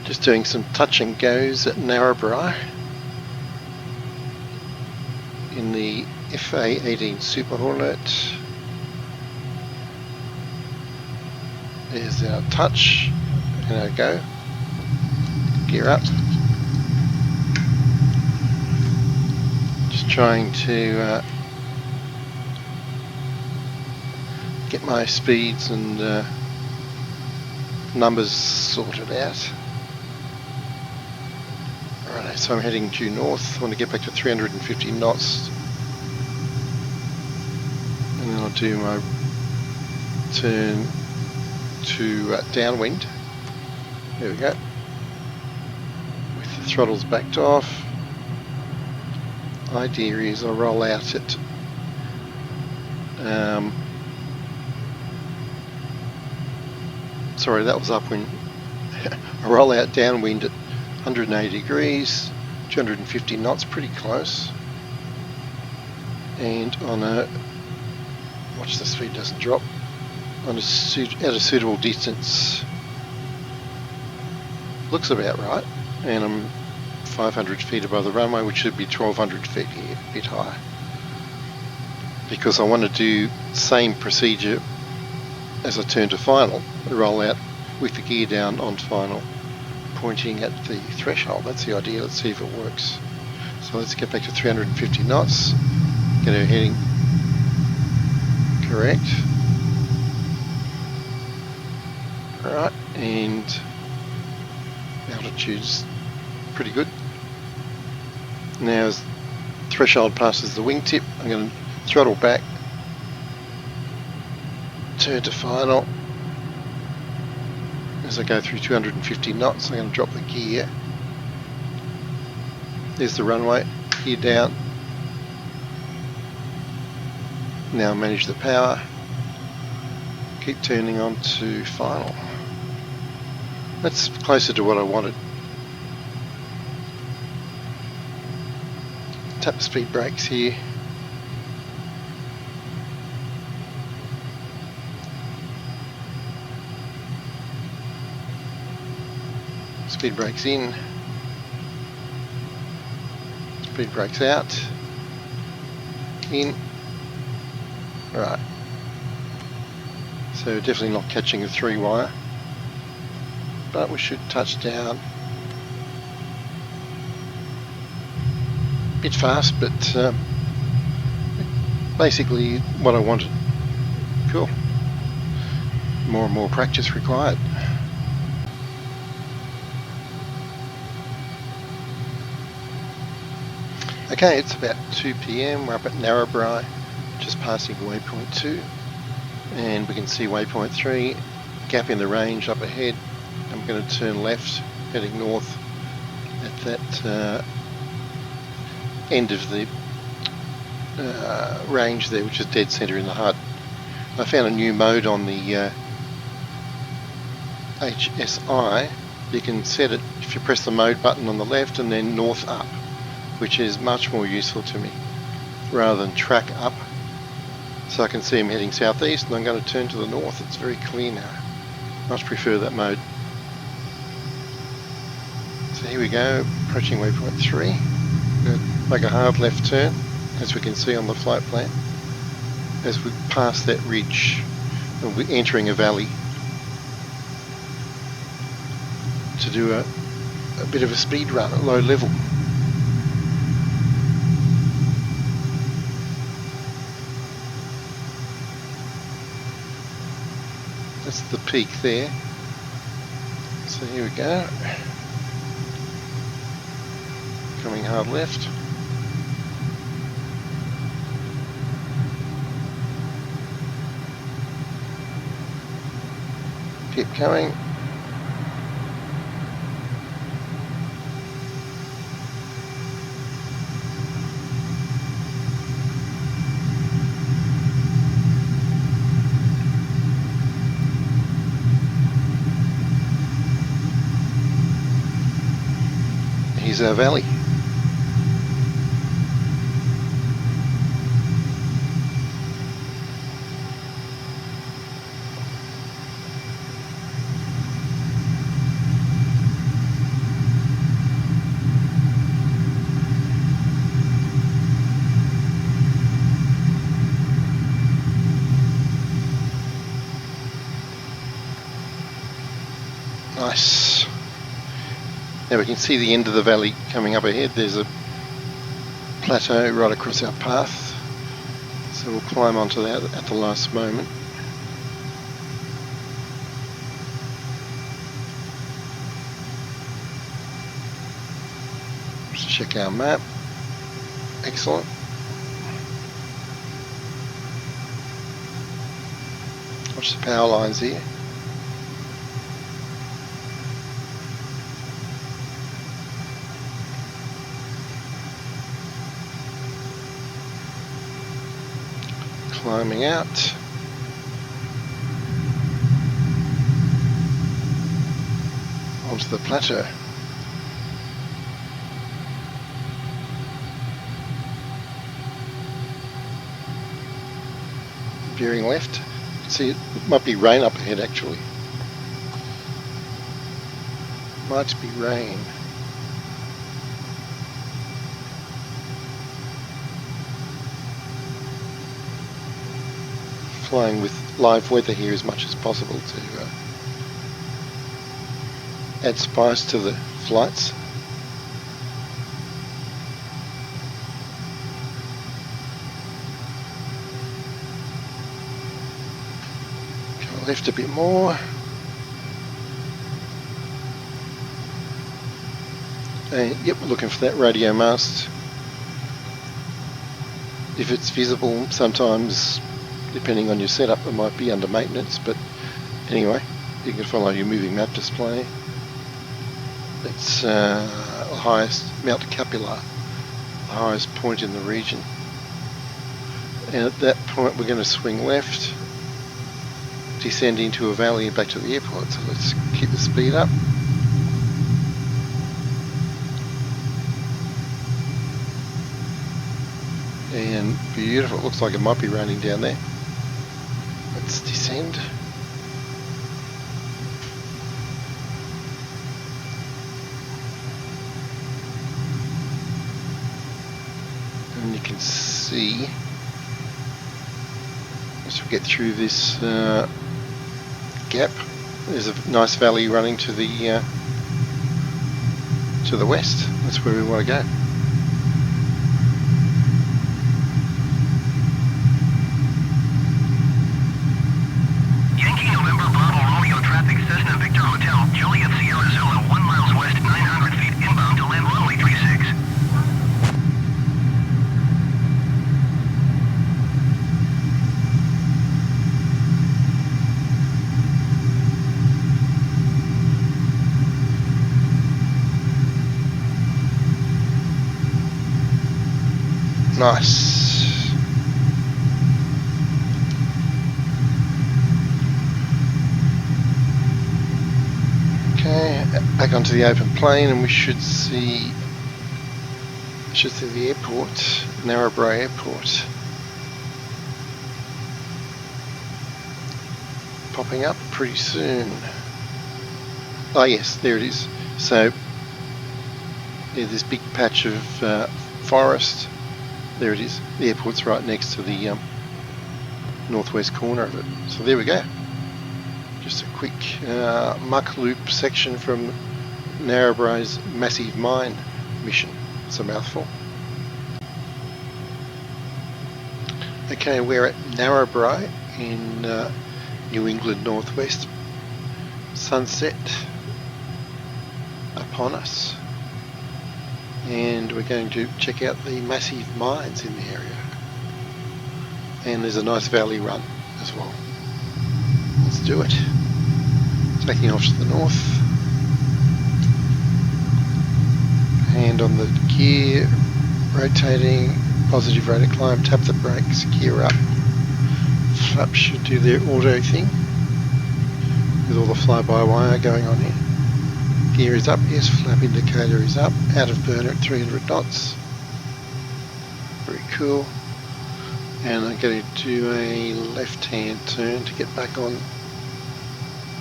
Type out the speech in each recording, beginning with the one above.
Just doing some touch and goes at Narrabri in the FA18 Super Hornet. There's our touch and our go. Gear up. Just trying to get my speeds and numbers sorted out. Alright, so I'm heading due north. I want to get back to 350 knots. And then I'll do my turn to downwind. There we go. With the throttles backed off. Idea is I'll roll out at sorry, that was upwind. I roll out downwind at 180 degrees, 250 knots, pretty close. And on a, watch the speed doesn't drop, at a suitable distance. Looks about right. And I'm 500 feet above the runway, which should be 1200 feet here, a bit high. Because I want to do the same procedure as I turn to final, roll out with the gear down on final, pointing at the threshold. That's the idea. Let's see if it works. So let's get back to 350 knots, get our heading correct. Alright, and altitude's pretty good. Now as threshold passes the wingtip, I'm going to throttle back, turn to final. As I go through 250 knots, I'm going to drop the gear. There's the runway, gear down. Now manage the power. Keep turning on to final. That's closer to what I wanted. Tap the speed brakes here. Speed brakes in, speed brakes out, in. Right, so definitely not catching a 3-wire, but we should touch down. A bit fast, but basically what I wanted. Cool. More and more practice required. Okay, it's about 2 PM, we're up at Narrabri, just passing waypoint 2, and we can see waypoint 3, gap in the range up ahead. I'm going to turn left, heading north at that end of the range there, which is dead centre in the HUD. I found a new mode on the HSI. You can set it if you press the mode button on the left and then north up, which is much more useful to me rather than track up. So I can see I'm heading southeast and I'm going to turn to the north. It's very clear now. Much prefer that mode. So here we go, approaching waypoint 3. Good. Make a hard left turn, as we can see on the flight plan. As we pass that ridge, and we're entering a valley to do a bit of a speed run at low level. That's the peak there. So here we go. Coming hard left. Keep coming. Here's our valley. Nice. Now we can see the end of the valley coming up ahead. There's a plateau right across our path, so we'll climb onto that at the last moment. Just check our map. Excellent. Watch the power lines here. Climbing out. Onto the plateau. Veering left. See, it might be rain up ahead actually. Might be rain. Flying with live weather here as much as possible to add spice to the flights. Go left a bit more. And yep, we're looking for that radio mast. If it's visible, sometimes depending on your setup it might be under maintenance, but anyway, you can follow your moving map display. It's the highest, Mount Capula, the highest point in the region. And at that point we're going to swing left, descend into a valley and back to the airport. So let's keep the speed up. And beautiful, it looks like it might be raining down there. Let's descend. And you can see, as we get through this gap, there's a nice valley running to the west. That's where we want to go. Nice. Okay, back onto the open plain, and we should see the airport, Narrabri Airport, popping up pretty soon. Oh yes, there it is. So yeah, this big patch of forest. There it is. The airport's right next to the northwest corner of it. So there we go. Just a quick muck loop section from Narrabri's massive mine mission. It's a mouthful. Okay, we're at Narrabri in New England Northwest. Sunset upon us. And we're going to check out the massive mines in the area. And there's a nice valley run as well. Let's do it. Taking off to the north. Hand on the gear, rotating, positive rate of climb, tap the brakes, gear up. Flaps should do their auto thing with all the fly-by-wire going on here. Gear is up, yes, flap indicator is up, out of burner at 300 knots. Very cool. And I'm going to do a left-hand turn to get back on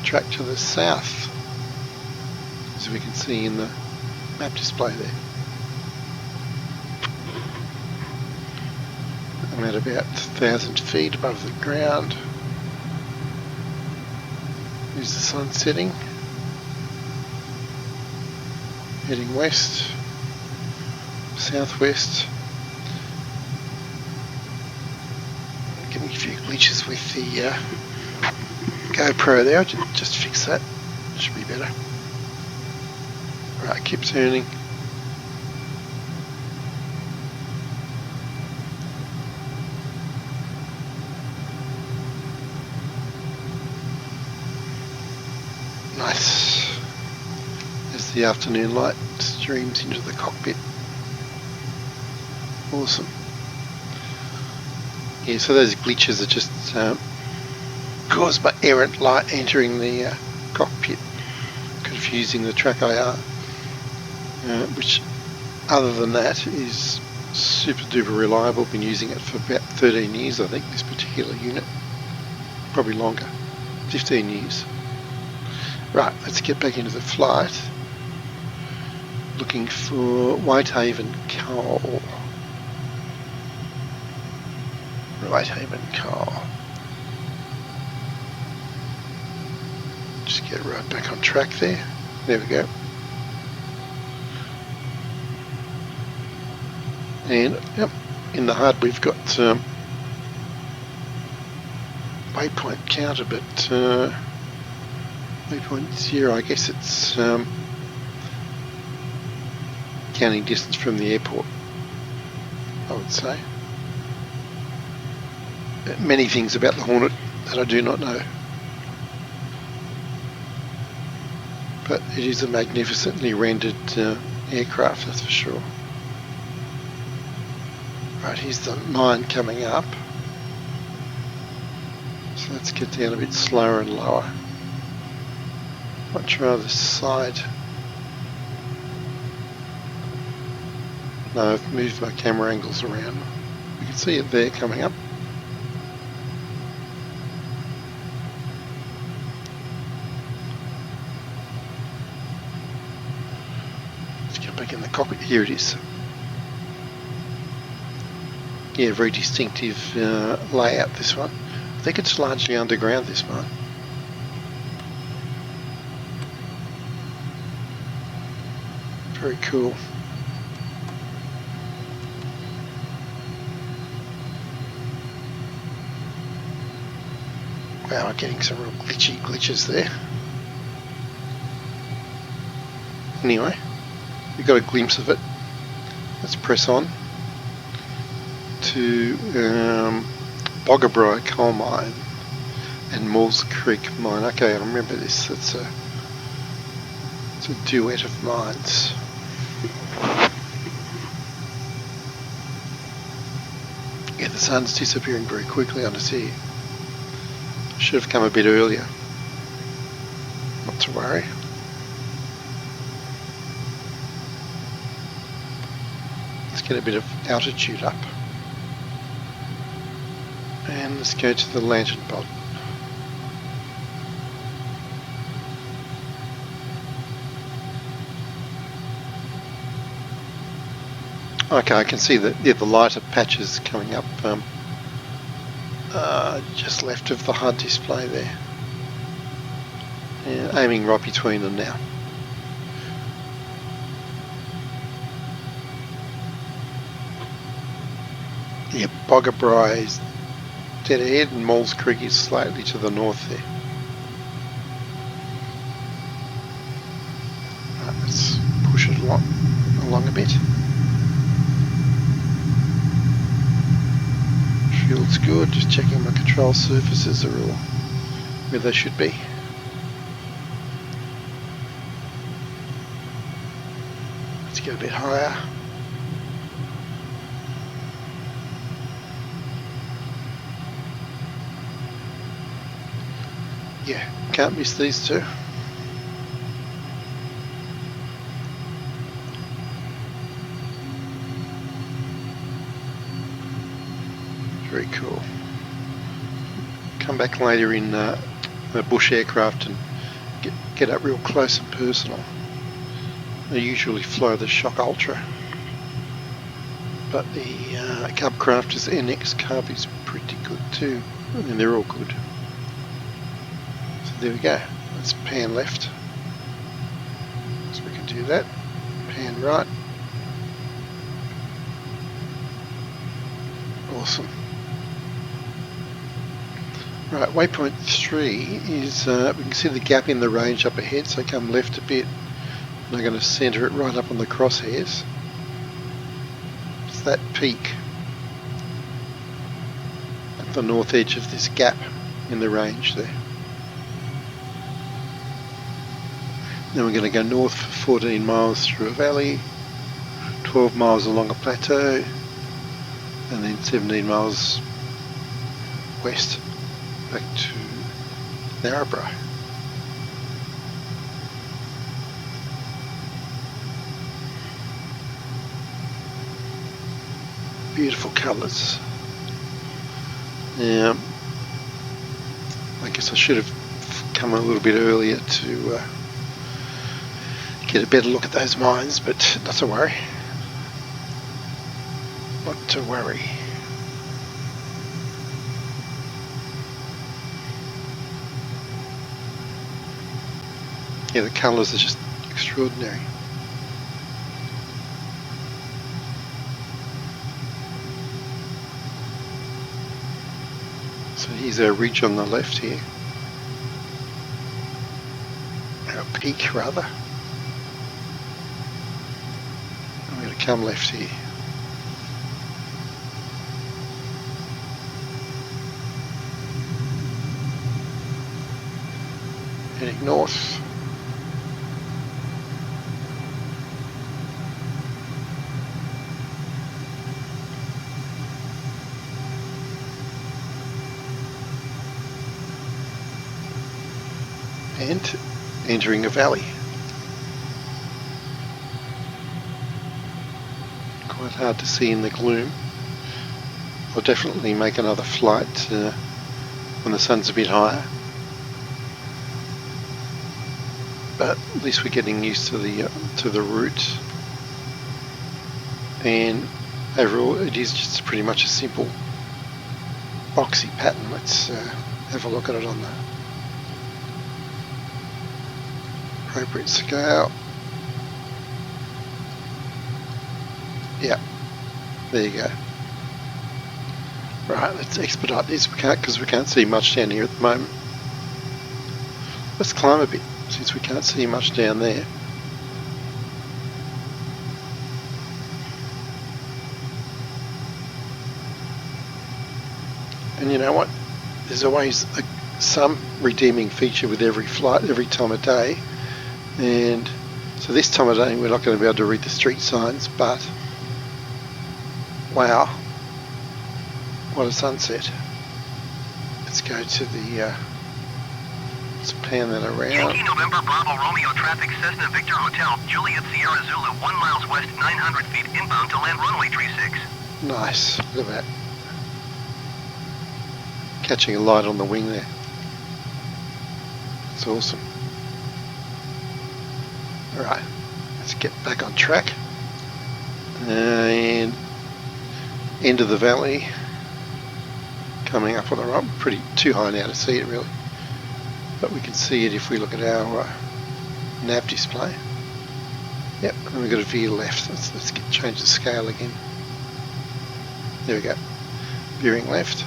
track to the south, as we can see in the map display there. I'm at about 1,000 feet above the ground. There's the sun setting. heading west, southwest. Getting a few glitches with the GoPro there. Just fix that. Should be better. Right, keep turning. Nice. As the afternoon light streams into the cockpit. Awesome. Yeah, so those glitches are just caused by errant light entering the cockpit, confusing the track IR, which other than that is super duper reliable. Been using it for about 13 years, I think, this particular unit. Probably longer, 15 years. Right, let's get back into the flight. Looking for Whitehaven Coal. Whitehaven Coal. Just get right back on track there. There we go. And yep, in the HUD we've got waypoint counter, but waypoint 0, I guess it's counting distance from the airport, I would say. Many things about the Hornet that I do not know. But it is a magnificently rendered aircraft, that's for sure. Right, here's the mine coming up. So let's get down a bit slower and lower. Might try this side. No, I've moved my camera angles around. We can see it there coming up. Let's get back in the cockpit. Here it is. Yeah, very distinctive layout, this one. I think it's largely underground, this mine. Very cool. Wow, I'm getting some real glitches there. Anyway, we got a glimpse of it. Let's press on to Boggabri Coal Mine and Maules Creek Mine. Okay, I remember this. It's a duet of mines. Yeah, the sun's disappearing very quickly on us here. Should have come a bit earlier. Not to worry. Let's get a bit of altitude up. And let's go to the lantern pod. Okay, I can see that, yeah, the lighter patches coming up just left of the HUD display there. Yeah, aiming right between them now. Yeah, Boggabri is dead ahead and Maules Creek is slightly to the north there. Right, let's push it along a bit. Feels good, just checking my control surfaces are all where they should be. Let's get a bit higher. Yeah, can't miss these two. Very cool. Come back later in a bush aircraft and get up real close and personal. I usually fly the Shock Ultra, but the Cub Crafter's NX Cub is pretty good too. I mean, they're all good. So there we go. Let's pan left. So we can do that. hand right. Awesome. Right, waypoint 3 is, we can see the gap in the range up ahead, so come left a bit, and I'm going to centre it right up on the crosshairs. It's that peak at the north edge of this gap in the range there. Then we're going to go north for 14 miles through a valley, 12 miles along a plateau, and then 17 miles west back to Narrabri. Beautiful colours. Now, I guess I should have come a little bit earlier to get a better look at those mines, but not to worry. Not to worry. Yeah, the colours are just extraordinary. So here's our ridge on the left here. Our peak, rather. I'm going to come left here. Heading north. And entering a valley. Quite hard to see in the gloom. I'll definitely make another flight when the sun's a bit higher. But at least we're getting used to the route. And overall, it is just pretty much a simple boxy pattern. Let's have a look at it on the appropriate scale. Yeah, there you go. Right, let's expedite this. We can't, because we can't see much down here at the moment. Let's climb a bit, since we can't see much down there. And you know what? There's always some redeeming feature with every flight, every time of day. And so this time of day we're not going to be able to read the street signs, but wow, what a sunset. Let's go to the, let's pan that around. Yankee November Bravo Romeo traffic, Cessna Victor Hotel, Juliet Sierra Zulu, 1 miles west, 900 feet inbound to land runway 36. Nice, look at that. Catching a light on the wing there. It's awesome. Alright, let's get back on track. And end of the valley. Coming up on the right, pretty too high now to see it really. But we can see it if we look at our nav display. Yep, and we've got to veer left. Let's change the scale again. There we go. Veering left.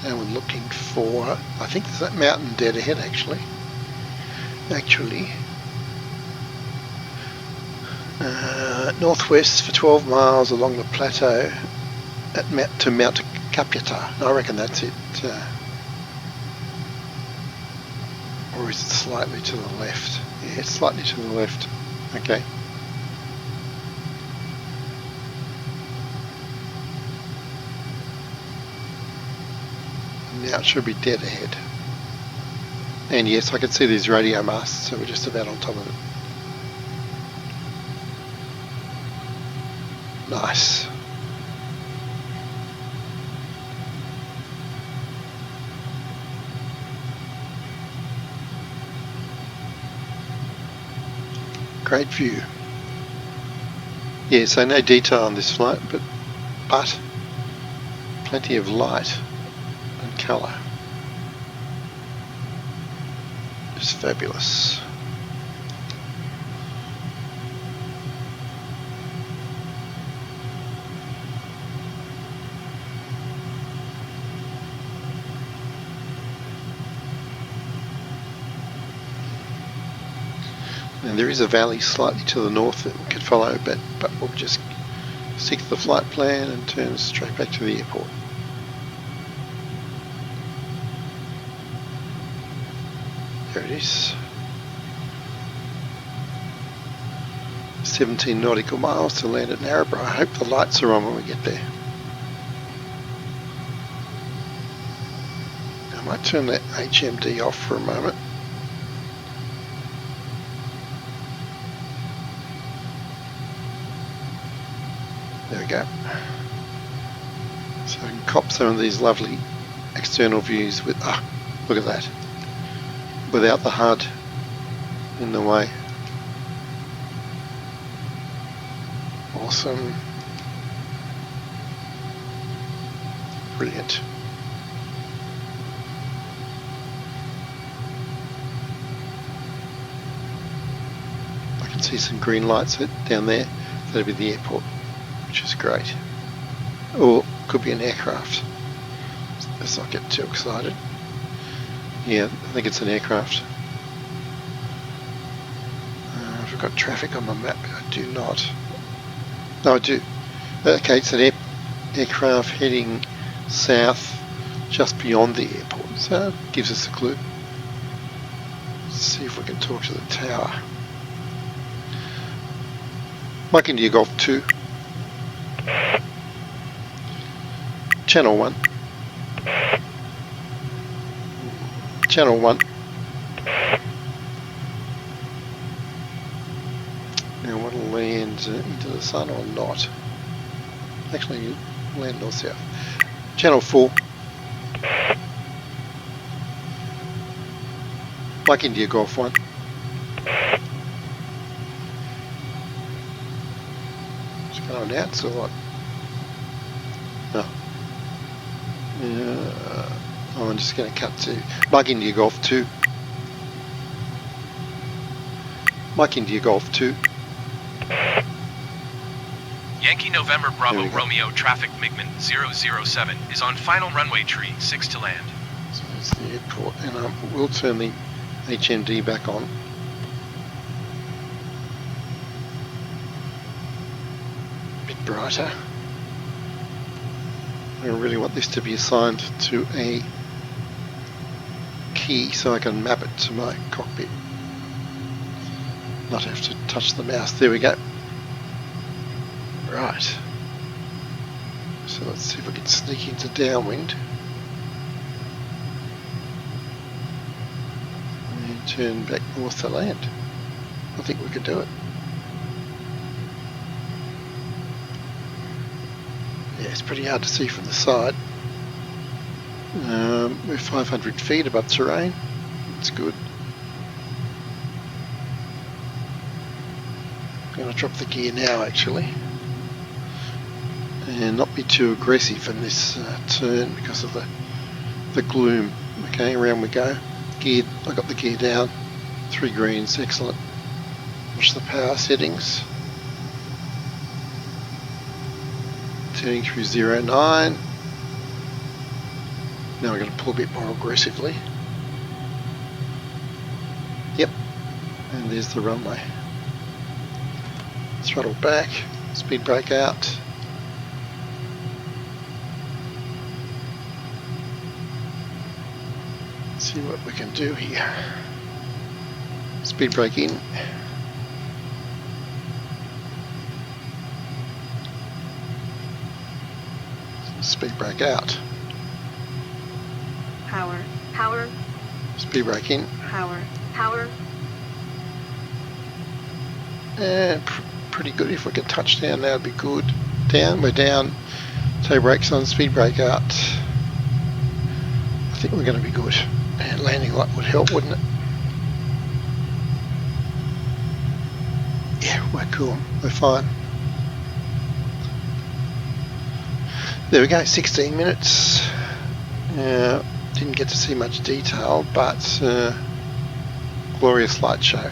And we're looking for, I think there's that mountain dead ahead actually. Northwest for 12 miles along the plateau to Mount Kapyata. I reckon that's it. Or is it slightly to the left? Yeah, it's slightly to the left. Okay. Now it should be dead ahead. And yes, I can see these radio masts, so we're just about on top of it. Nice. Great view. Yeah, so no detail on this flight, but plenty of light and colour. It's fabulous. And there is a valley slightly to the north that we could follow, but we'll just stick to the flight plan and turn straight back to the airport. There it is. 17 nautical miles to land at Narrabri. I hope the lights are on when we get there. I might turn that HMD off for a moment. There we go. So I can cop some of these lovely external views with, look at that, without the HUD in the way. Awesome. Brilliant. I can see some green lights down there. That'll be the airport, which is great. Or could be an aircraft. Let's not get too excited. Yeah, I think it's an aircraft. I've got traffic on my map. I do not. No, I do. Okay, it's an aircraft heading south just beyond the airport. So it gives us a clue. Let's see if we can talk to the tower. Mike India Golf 2. Channel 1. Channel 1. Now I want to land into the sun or not. Actually, land north south. Channel 4. Mike India Golf 1. Just going to announce or what? No. I'm just going to cut to Mike India Golf 2. Mike India Golf 2. Yankee November Bravo Romeo traffic Migman 007 is on final runway tree 6 to land. So it's the airport, and we'll turn the HMD back on. A bit brighter. I really want this to be assigned to a key so I can map it to my cockpit. Not have to touch the mouse. There we go. Right. So let's see if we can sneak into downwind. And turn back north to land. I think we could do it. Yeah, it's pretty hard to see from the side. We're 500 feet above terrain. It's good. I'm going to drop the gear now actually. And not be too aggressive in this turn because of the gloom. Okay, around we go. Geared, I got the gear down. 3 greens, excellent. Watch the power settings. Turning through 09. Now we're going to pull a bit more aggressively. Yep, and there's the runway. Throttle back, speed brake out. See what we can do here. Speed brake in. Speed brake out. Power, power, Speed brake in. power, power. And pretty good. If we could touch down, that would be good. Down, we're down. Toe brakes on, speed brake out. I think we're going to be good. And landing light would help, wouldn't it? we're cool, we're fine. There we go, 16 minutes. Didn't get to see much detail, but glorious light show.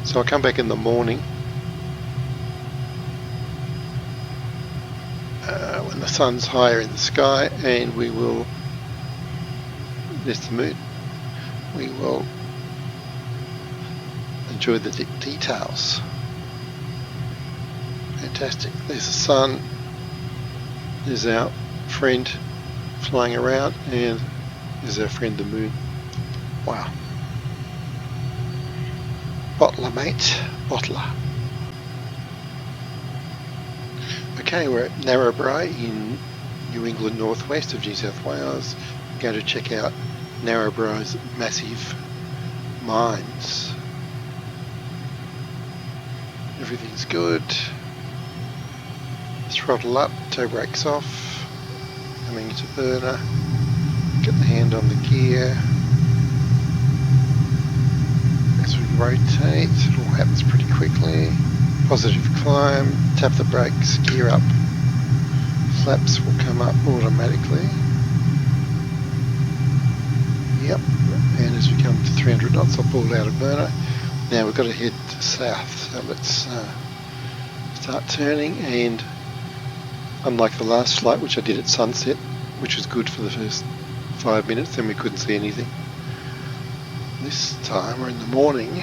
So I'll come back in the morning when the sun's higher in the sky, and we will, there's the moon, we will enjoy the details. Fantastic. There's the sun, there's our friend flying around, and there's our friend the moon. Wow. Bottler, mate. Bottler. Okay, we're at Narrabri in New England northwest of New South Wales. We're going to check out Narrabri's massive mines. Everything's good. Throttle up, toe brakes off. Coming into burner. Get the hand on the gear. As we rotate, it all happens pretty quickly. Positive climb, tap the brakes, gear up. Flaps will come up automatically. Yep, and as we come to 300 knots, I'll pull it out of burner. Now we've got to head south, so let's start turning, and unlike the last flight, which I did at sunset, which was good for the first 5 minutes, then we couldn't see anything. This time we're in the morning,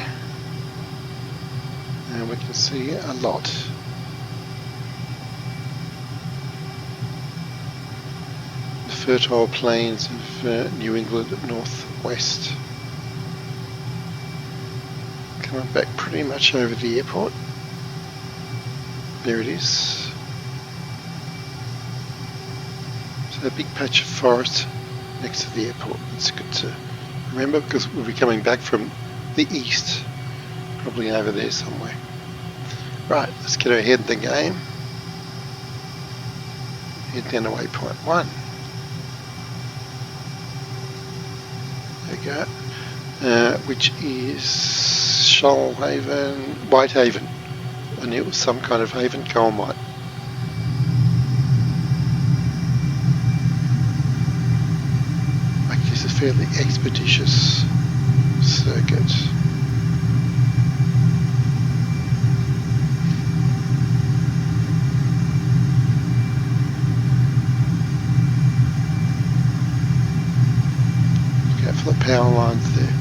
and we can see a lot. The fertile plains of New England northwest. Coming back pretty much over the airport. There it is. So a big patch of forest next to the airport. It's good to remember because we'll be coming back from the east, probably over there somewhere. Right, let's get ahead of the game. Head down to waypoint 1. There we go. Which is Shoalhaven, Whitehaven. I knew it was some kind of haven, coal mine. This is a fairly expeditious circuit. Look out for the power lines there.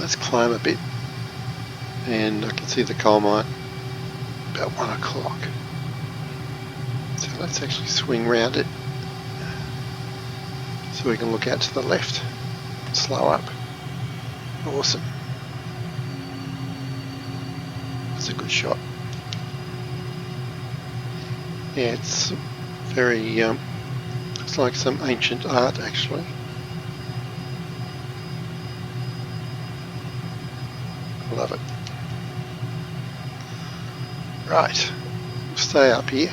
Let's climb a bit, and I can see the coal mine about 1 o'clock. So let's actually swing round it so we can look out to the left. Slow up. Awesome. That's a good shot. Yeah, it's very, it's like some ancient art actually. Love it. Right, stay up here,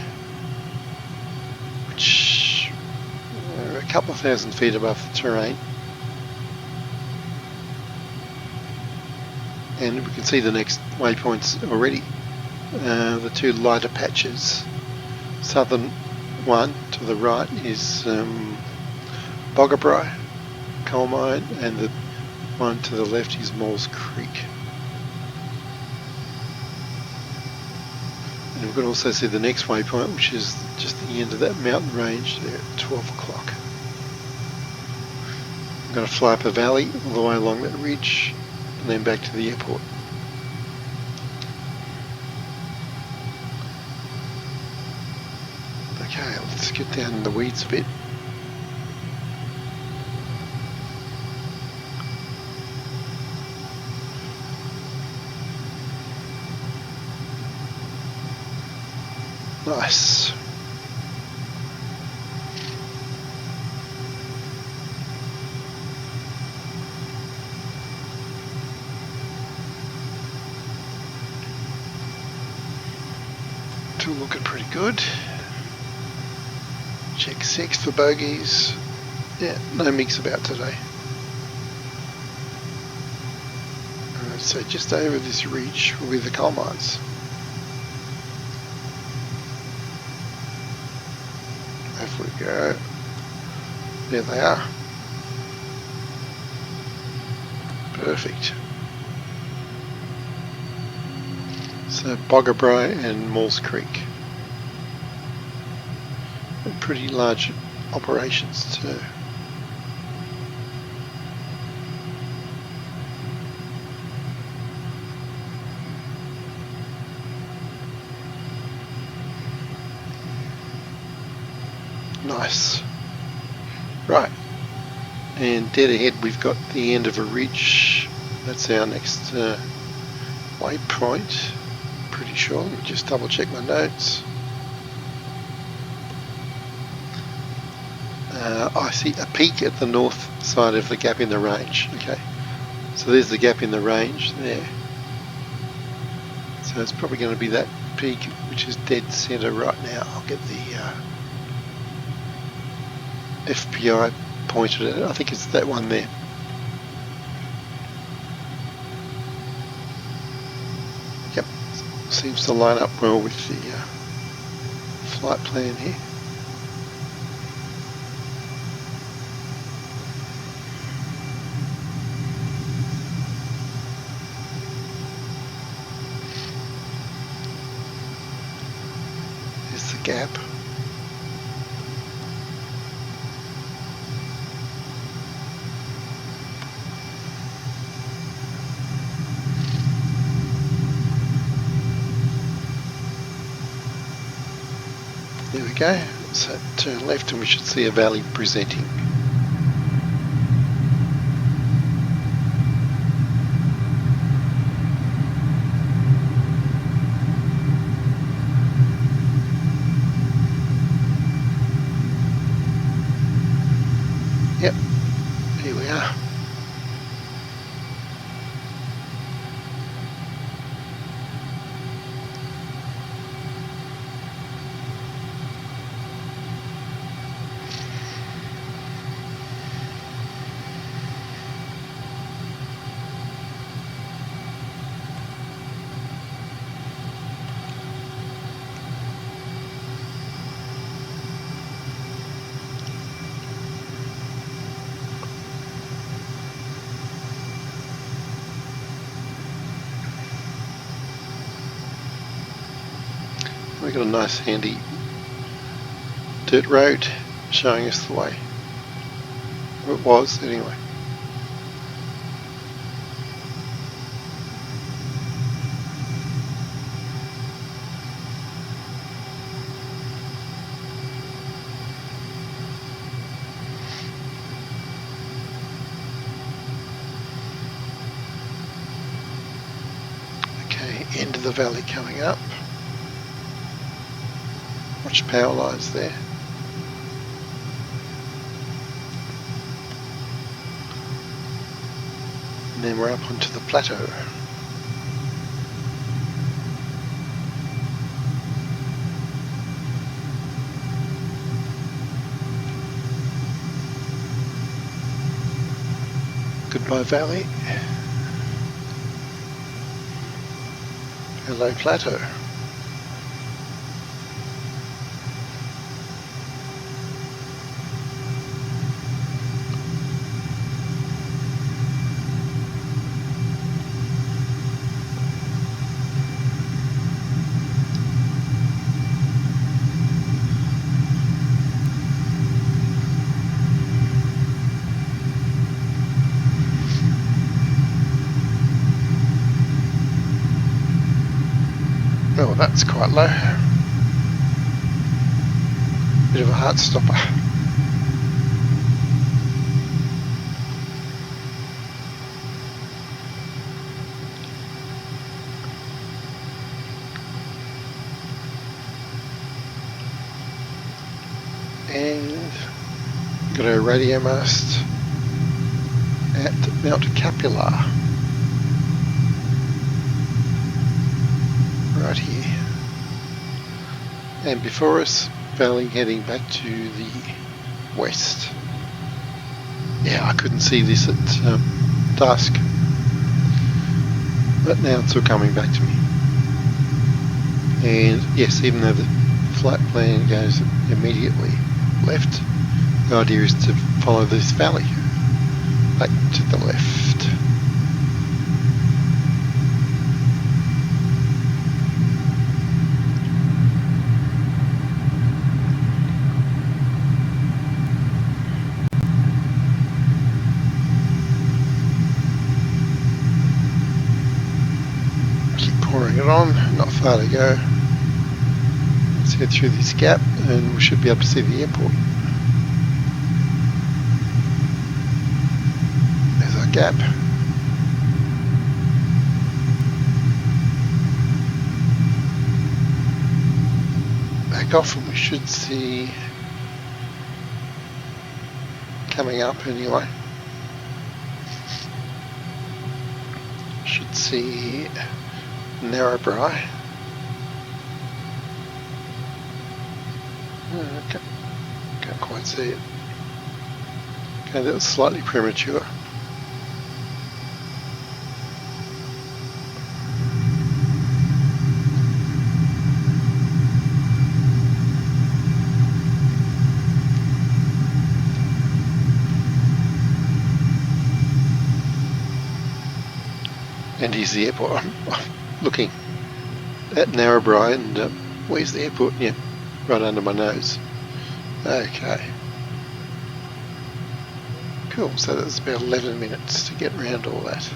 which are a couple of thousand feet above the terrain, and we can see the next waypoints already. The two lighter patches. Southern one to the right is Boggabri coal mine, and the one to the left is Maules Creek. And we can also see the next waypoint, which is just the end of that mountain range there at 12 o'clock. I'm going to fly up a valley all the way along that ridge and then back to the airport. Okay, let's get down in the weeds a bit. Nice. Still looking pretty good. Check 6 for bogeys. Yeah, no mix about today. Alright, so just over this ridge will be the coal mines. Off we go. There they are. Perfect. So Boggabri and Maules Creek. And pretty large operations too. Nice. Right. And dead ahead we've got the end of a ridge. That's our next waypoint. Pretty sure. Let me just double check my notes. I see a peak at the north side of the gap in the range. Okay. So there's the gap in the range there. So it's probably going to be that peak which is dead center right now. I'll get the FPI pointed at it. I think it's that one there. Yep, seems to line up well with the flight plan here. There's the gap. There we go, so turn left and we should see a valley presenting. Yep, here we are. We've got a nice handy dirt road showing us the way. Or it was anyway. Okay, end of the valley coming up. Watch power lines there. And then we're up onto the plateau. Goodbye valley. Hello plateau. Oh, that's quite low. Bit of a heart stopper. And got a radio mast at Mount Capula. Right here. And before us valley heading back to the west. Yeah, I couldn't see this at dusk, but now it's all coming back to me. And yes, even though the flight plan goes immediately left, the idea is to follow this valley back to the left. Keep pouring it on, not far to go. Let's head through this gap and we should be able to see the airport. There's our gap. Back off and we should see, coming up anyway, should see Narrabri. Okay. Can't quite see it. Okay, that was slightly premature. And here's the airport. I'm looking at Narrabri and where's the airport? Yeah, right under my nose. Okay. Cool, so that's about 11 minutes to get around all that.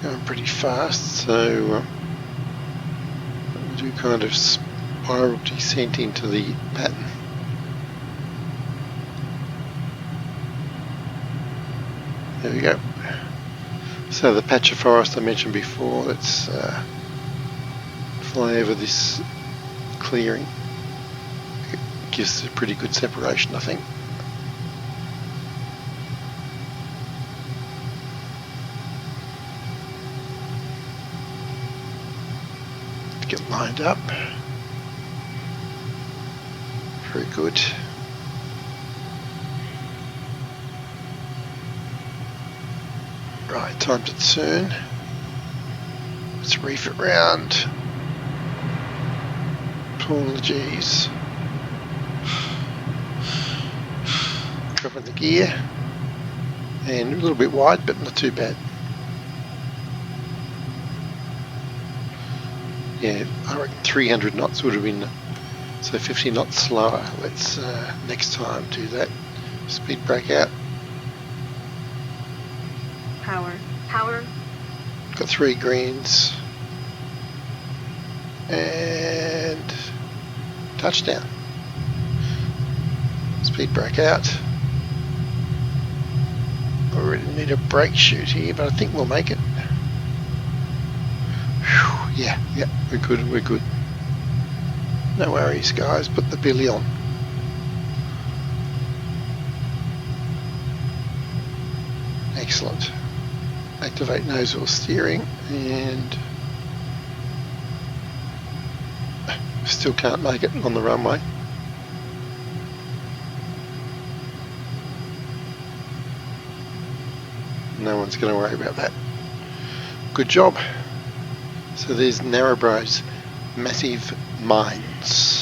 Going pretty fast, so we'll do kind of spiral descent into the pattern. There we go. So the patch of forest I mentioned before, let's fly over this clearing. It gives a pretty good separation, I think. Get lined up. Very good. Right, time to turn. Let's reef it round. Pull the G's. Dropping the gear. And a little bit wide, but not too bad. Yeah, I reckon 300 knots would have been, so 50 knots slower. Let's next time do that. Speed brake out. Power. Got 3 greens. And touchdown. Speed brake out. I really need a brake shoot here, but I think we'll make it. Whew, yeah, we're good. No worries, guys, put the billy on. Excellent. Activate nose wheel steering, and still can't make it on the runway. No one's going to worry about that. Good job. So there's Narrabri's massive mines.